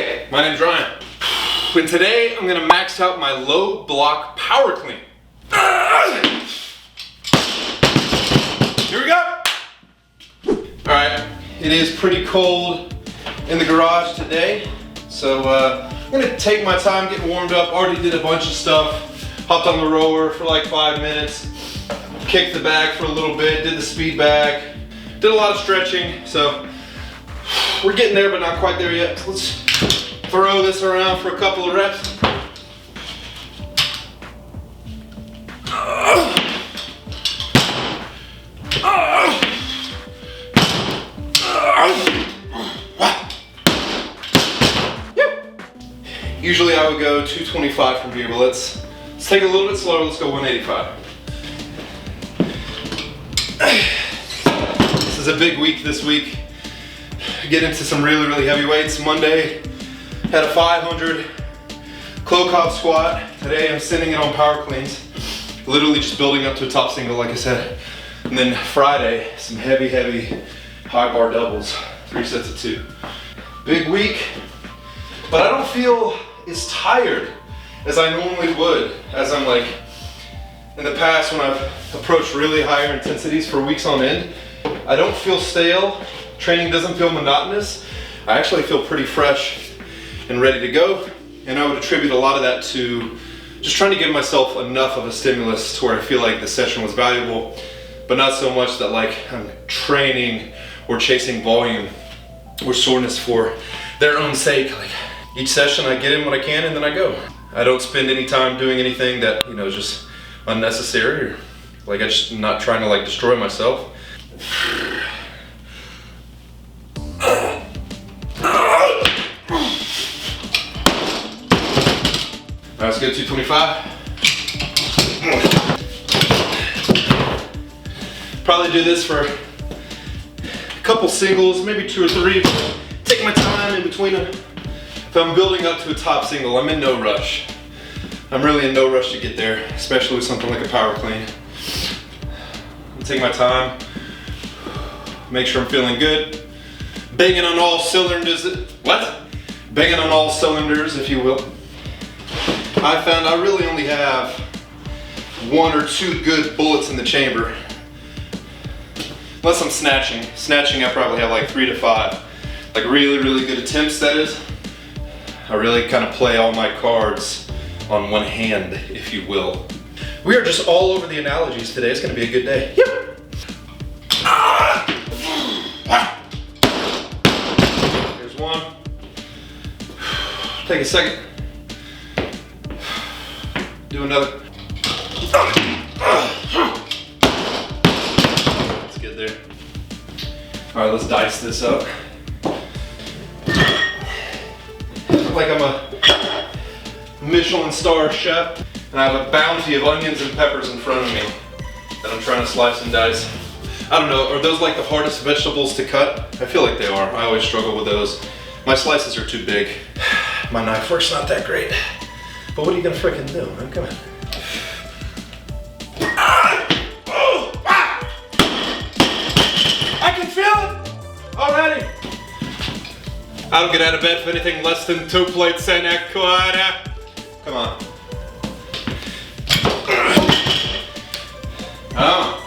Hey, my name's Ryan. And today I'm gonna max out my low block power clean. Here we go. All right, it is pretty cold in the garage today. So I'm gonna take my time getting warmed up. Already did a bunch of stuff. Hopped on the rower for like 5 minutes. Kicked the bag for a little bit, did the speed bag. Did a lot of stretching, so we're getting there, but not quite there yet. Let's throw this around for a couple of reps. Usually I would go 225 from here, but let's take it a little bit slower. Let's go 185. This is a big week this week. Get into some really heavy weights. Monday had a 500 clo-cop squat. Today I'm sending it on power cleans. Literally just building up to a top single, like I said. And then Friday, some heavy high bar doubles. 3 sets of 2. Big week, but I don't feel as tired as I normally would, as I'm like in the past when I've approached really higher intensities for weeks on end. I don't feel stale. Training doesn't feel monotonous. I actually feel pretty fresh and ready to go. And I would attribute a lot of that to just trying to give myself enough of a stimulus to where I feel like the session was valuable, but not so much that like I'm training or chasing volume or soreness for their own sake. Like each session I get in what I can and then I go. I don't spend any time doing anything that, you know, is just unnecessary or like I'm just not trying to like destroy myself. All right, let's go 225. Probably do this for a couple singles, maybe 2 or 3. Take my time in between them. If I'm building up to a top single, I'm in no rush. I'm really in no rush to get there, especially with something like a power clean. I'll take my time, make sure I'm feeling good. Banging on all cylinders, Banging on all cylinders, if you will. I found I really only have 1 or 2 good bullets in the chamber. Unless I'm snatching. Snatching, I probably have like 3 to 5. Like really good attempts, that is. I really kind of play all my cards on one hand, if you will. We are just all over the analogies today. It's gonna be a good day. Yep. Here's one. Take a second. Do another. Let's get there. All right, let's dice this up. Look like I'm a Michelin star chef, and I have a bounty of onions and peppers in front of me that I'm trying to slice and dice. I don't know, are those like the hardest vegetables to cut? I feel like they are. I always struggle with those. My slices are too big. My knife work's not that great. But what are you gonna freaking do, man? Come on. I can feel it already. I don't get out of bed for anything less than 2 plates and a quarter. Come on. Oh.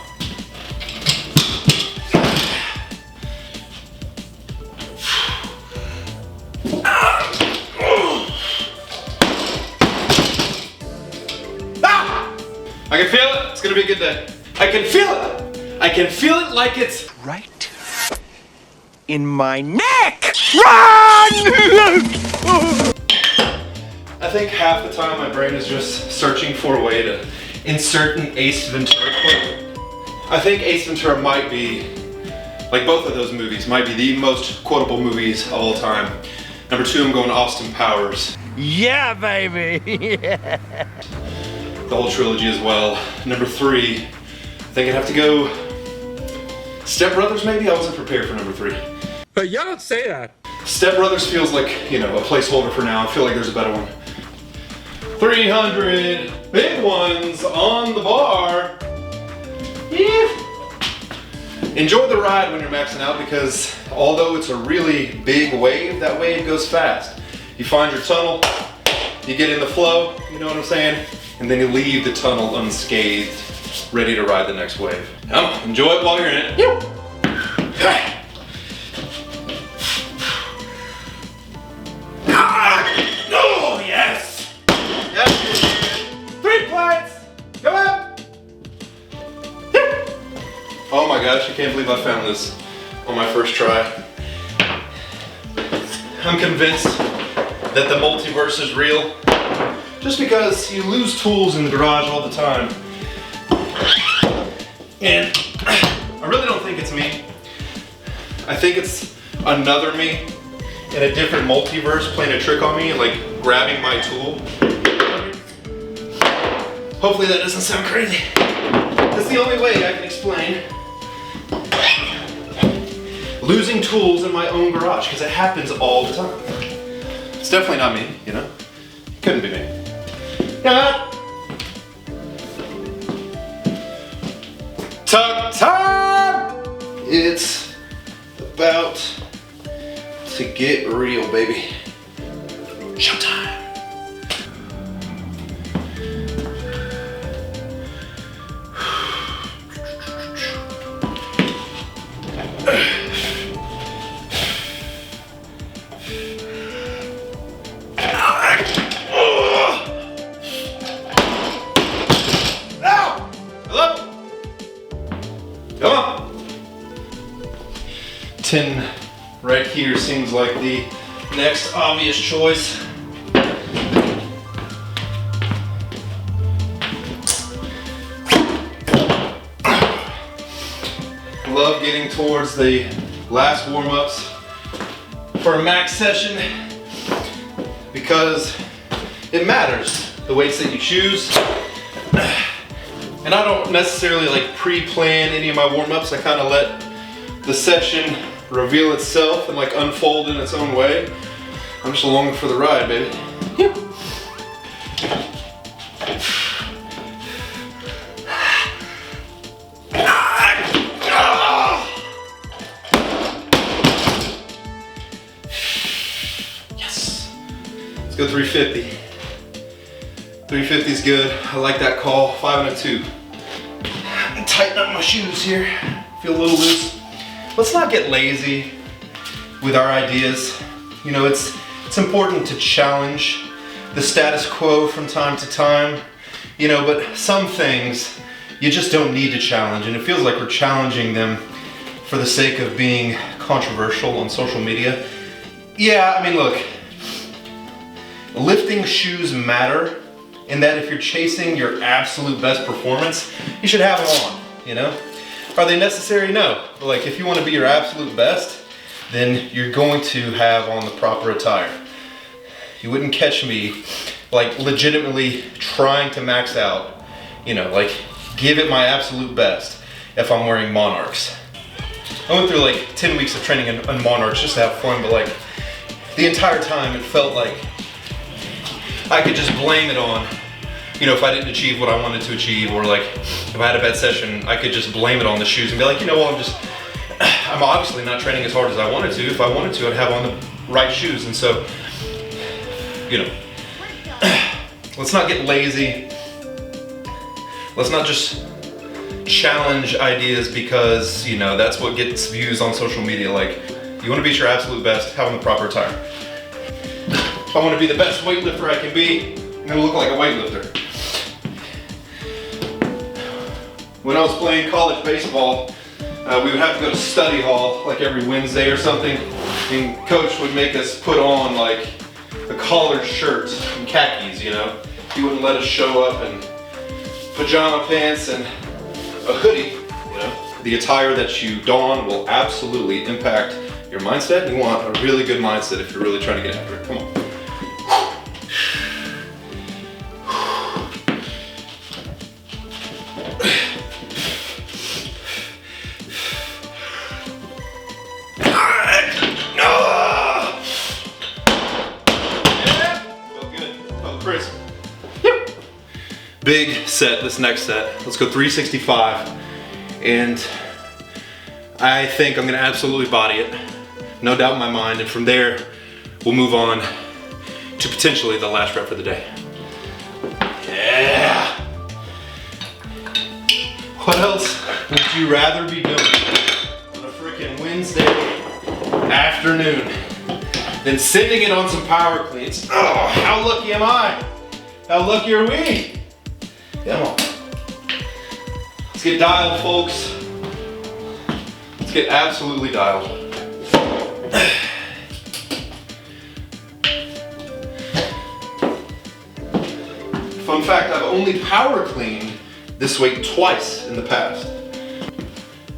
I can feel it. It's gonna be a good day. I can feel it. I can feel it like it's right in my neck. Run! I think half the time my brain is just searching for a way to insert an Ace Ventura quote. I think Ace Ventura might be, like both of those movies, might be the most quotable movies of all time. Number 2, I'm going Austin Powers. Yeah, baby. Yeah. The whole trilogy as well. Number 3, I think I'd have to go Step Brothers maybe? I wasn't prepared for number 3. But y'all don't say that. Step Brothers feels like, you know, a placeholder for now. I feel like there's a better one. 300 big ones on the bar. Yeah. Enjoy the ride when you're maxing out, because although it's a really big wave, that wave goes fast. You find your tunnel, you get in the flow, you know what I'm saying? And then you leave the tunnel unscathed, ready to ride the next wave. Enjoy it while you're in it. Oh, yes! Yep. 3 plates! Come on! Oh my gosh, I can't believe I found this on my first try. I'm convinced that the multiverse is real just because you lose tools in the garage all the time. And I really don't think it's me. I think it's another me in a different multiverse playing a trick on me and like grabbing my tool. Hopefully that doesn't sound crazy. That's the only way I can explain losing tools in my own garage, because it happens all the time. It's definitely not me, you know? Couldn't be me. Tuck time! It's about to get real, baby. Showtime. Come on. 10 right here seems like the next obvious choice. Love getting towards the last warm-ups for a max session because it matters, the weights that you choose. And I don't necessarily like pre-plan any of my warm-ups. I kind of let the session reveal itself and like unfold in its own way. I'm just along for the ride, baby. Yes. Let's go 350. 350 is good. I like that call. 5 and a 2. Tighten up my shoes here. Feel a little loose. Let's not get lazy with our ideas. You know, it's important to challenge the status quo from time to time. You know, but some things you just don't need to challenge, and it feels like we're challenging them for the sake of being controversial on social media. Yeah, I mean, look, lifting shoes matter. In that if you're chasing your absolute best performance, you should have them on, you know? Are they necessary? No. But like if you want to be your absolute best, then you're going to have on the proper attire. You wouldn't catch me like legitimately trying to max out, you know, like give it my absolute best if I'm wearing Monarchs. I went through like 10 weeks of training in Monarchs just to have fun, but like the entire time it felt like I could just blame it on, you know, if I didn't achieve what I wanted to achieve, or like if I had a bad session, I could just blame it on the shoes and be like, you know what, I'm obviously not training as hard as I wanted to. If I wanted to, I'd have on the right shoes. And so, you know, let's not get lazy. Let's not just challenge ideas because, you know, that's what gets views on social media. Like, you want to be your absolute best, have on the proper attire. If I want to be the best weightlifter I can be, I'm going to look like a weightlifter. When I was playing college baseball, we would have to go to study hall like every Wednesday or something, and coach would make us put on like a collared shirt and khakis, you know. He wouldn't let us show up in pajama pants and a hoodie, you know. The attire that you don will absolutely impact your mindset. You want a really good mindset if you're really trying to get after it. Come on. Big set, this next set. Let's go 365. And I think I'm gonna absolutely body it. No doubt in my mind. And from there, we'll move on to potentially the last rep for the day. Yeah! What else would you rather be doing on a freaking Wednesday afternoon than sending it on some power cleans? Oh, how lucky am I? How lucky are we? Come on. Let's get dialed, folks. Let's get absolutely dialed. Fun fact, I've only power cleaned this weight twice in the past.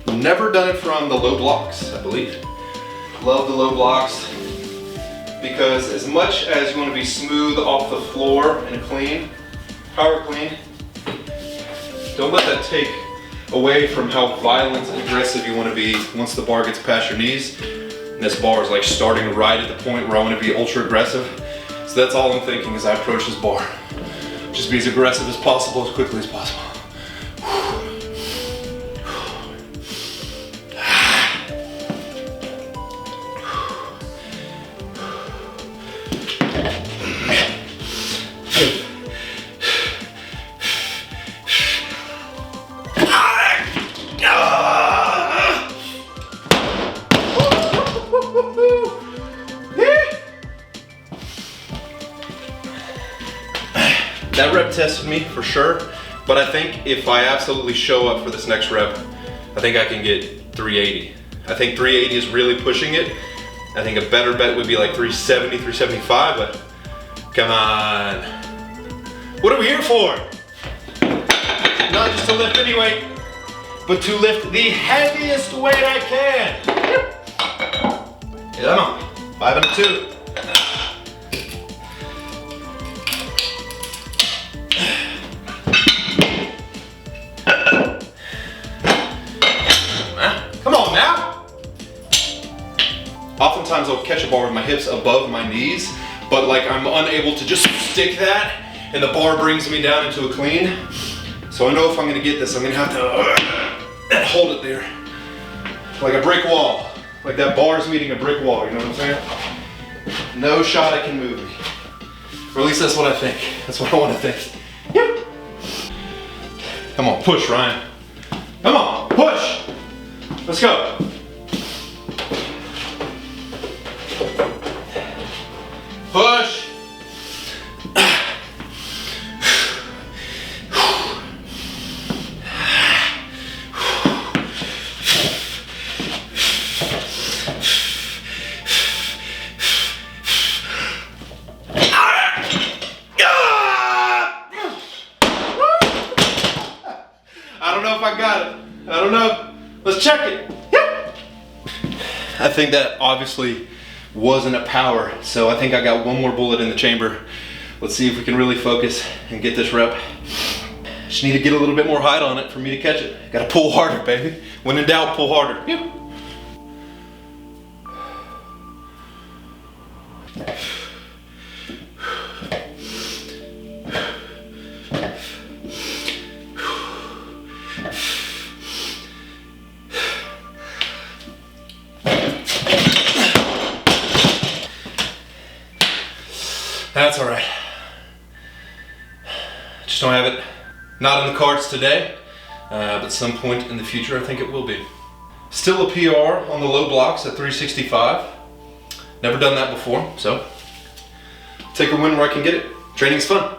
Never done it from the low blocks, I believe. Love the low blocks because as much as you want to be smooth off the floor and clean, power clean, don't let that take away from how violent and aggressive you want to be once the bar gets past your knees. And this bar is like starting right at the point where I want to be ultra aggressive. So that's all I'm thinking as I approach this bar. Just be as aggressive as possible, as quickly as possible. That rep tested me for sure, but I think if I absolutely show up for this next rep, I think I can get 380. I think 380 is really pushing it. I think a better bet would be like 370, 375, but come on. What are we here for? Not just to lift any weight, but to lift the heaviest weight I can. Come on, 5 and a 2. Oftentimes I'll catch a bar with my hips above my knees, but like I'm unable to just stick that and the bar brings me down into a clean. So I know if I'm gonna get this, I'm gonna have to hold it there. Like a brick wall. Like that bar's meeting a brick wall, you know what I'm saying? No shot I can move me. Or at least that's what I think. That's what I wanna think. Yep. Come on, push, Ryan. Come on, push. Let's go. Push. I don't know if I got it. I don't know. Let's check it. Yep. I think that obviously wasn't a power, so I think I got one more bullet in the chamber. Let's see if we can really focus and get this rep. Just need to get a little bit more height on it for me to catch it. Gotta pull harder, baby. When in doubt, pull harder. Yep. That's all right. Just don't have it. Not in the cards today, but at some point in the future, I think it will be. Still a PR on the low blocks at 365. Never done that before, so take a win where I can get it. Training's fun.